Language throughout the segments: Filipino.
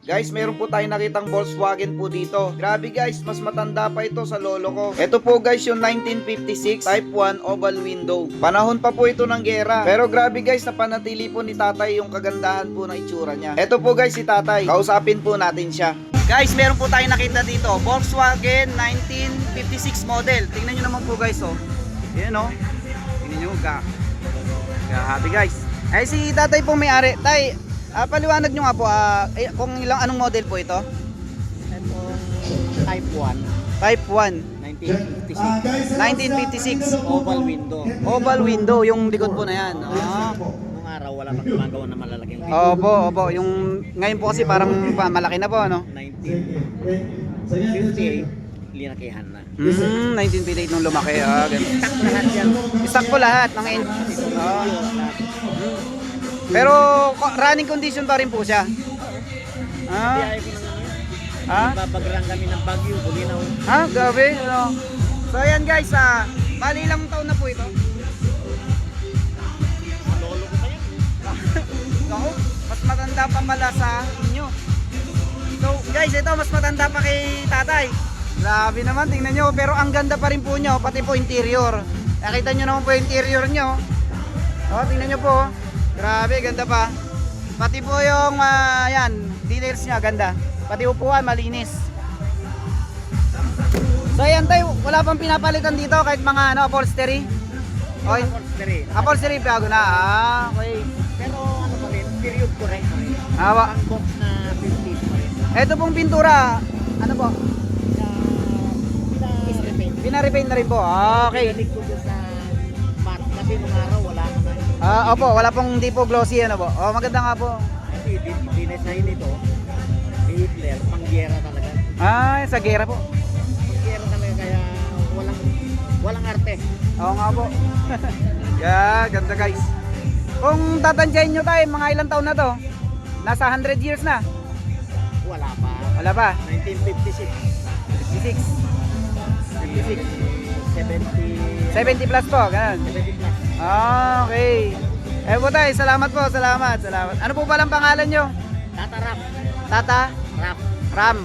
Guys, meron po tayong nakitang Volkswagen po dito. Grabe guys, mas matanda pa ito sa lolo ko. Ito po guys yung 1956 Type 1 oval window. Panahon pa po ito ng gera. Pero grabe guys, napanatili po ni tatay yung kagandahan po ng itsura niya. Ito po guys si tatay. Kausapin po natin siya. Guys, meron po tayong nakita dito. Volkswagen 1956 model. Tingnan nyo naman po guys oh. Yan oh. Tingnan nyo. Happy guys. Ay si tatay po may-ari. Tay, paliwanag nyo nga po kung anong model po ito? Itong Type 1, Type 1 1956. 1956 Oval window. Oval window, yung likod po na yan. Nung araw wala pang gumagawa na malalaking window. Opo. Yung ngayon po kasi parang malaki na po, ano? 1958, linakihan na. 1958 nung lumaki. Ganun. Stock lahat yan. Stock po lahat ng Pero running condition pa rin po siya. Biyahe ko na ngayon. Babagrang kami ng Baguio, Bulinaw. Grabe. Ano? So ayan guys, bali ilang taon na po ito? Lolo ko pa yan. Ako, mas matanda pa pala sa inyo. So guys, ito mas matanda pa kay tatay. Grabe naman, tingnan nyo. Pero ang ganda pa rin po nyo, pati po interior. Nakita nyo naman po yung interior nyo. Tingnan nyo po. Grabe, ganda pa. Pati po yung yan, details nya, ganda. Pati upuan, malinis. So ayan tayo, wala pang pinapalitan dito kahit mga upholstery. Okay. Upholstery bago na. Okay. Pero ano pa rin, period correct pa rin. Awa. Ang box na 50s pa rin. Ito pong pintura, ano po? Pina-repaint. Pina-repaint na rin po. Okay. Pinalig ko doon sa mat kasi nung araw wala naman. Opo, wala pong di po glossy ano po. Maganda nga po. Kasi dinesign ito, Hitler, panggera talaga. Sa gera po. Panggera talaga kaya walang arte. Oo nga po. Ganda guys. Kung tatansyahin nyo tayo, mga ilang taon na to? Nasa 100 years na? Wala pa. Wala pa? 1956. 56. 56. 70. 70 plus po, ganun. 70 plus. Okay. Po tayo, salamat po, salamat. Ano po palang pangalan nyo? Tata Rap. Tata? Rap. Ram.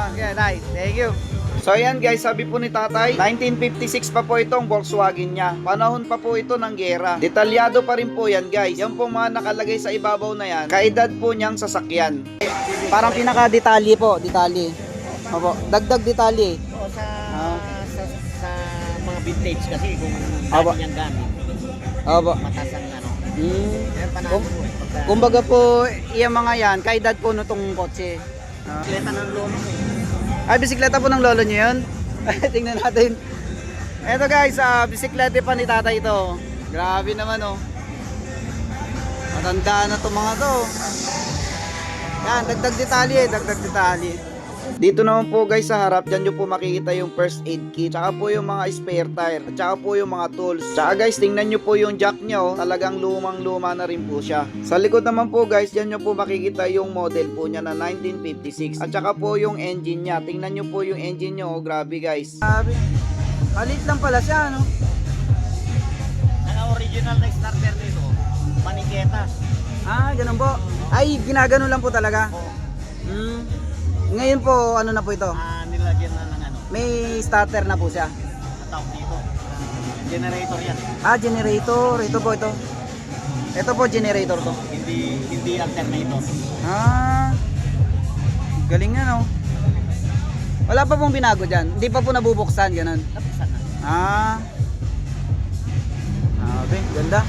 Okay, nice. Thank you. So ayan guys, sabi po ni tatay, 1956 pa po itong Volkswagen niya. Panahon pa po ito ng gera. Detalyado pa rin po yan guys. Yan po mga nakalagay sa ibabaw na yan. Kaedad po niyang sasakyan. Parang pinaka-detalye po, detalye. Opo, dagdag detalye. Oo, sa mga vintage kasi kung Aba. dati niyang gamit. Opo. Mataas ang ano. Yan panalo Kung- ko. Kumbaga po, yung mga yan, kaedad po nitong kotse. Kleta ng lolo ko. Bisikleta po ng lolo niyo yun? Tingnan natin. Eto guys, bisikleta pa ni tatay ito. Grabe naman oh. Matanda na to mga to. Yan, dagdag detalye. Dito naman po guys sa harap, dyan nyo po makikita yung first aid kit. Tsaka po yung mga spare tire. At tsaka po yung mga tools. Tsaka guys, tingnan nyo po yung jack nya oh. Talagang lumang-luma na rin po siya. Sa likod naman po guys, dyan nyo po makikita yung model po niya na 1956. At tsaka po yung engine nya. Tingnan nyo po yung engine nya oh. Grabe guys. Grabe. Malit lang pala siya no? Ang original na starter nito, maniketas. Ganun po. Ay, ginagano lang po talaga. Oo. Ngayon po, ano na po ito? Nilagyan na ng ano, May starter na po siya. ang tawag dito. Generator yan. Generator. Ito po ito. Ito po, generator to. Hindi alternator. Galing nga no. Wala pa pong binago dyan. Hindi pa po nabubuksan, ganun. Tapos na. Okay, ganda.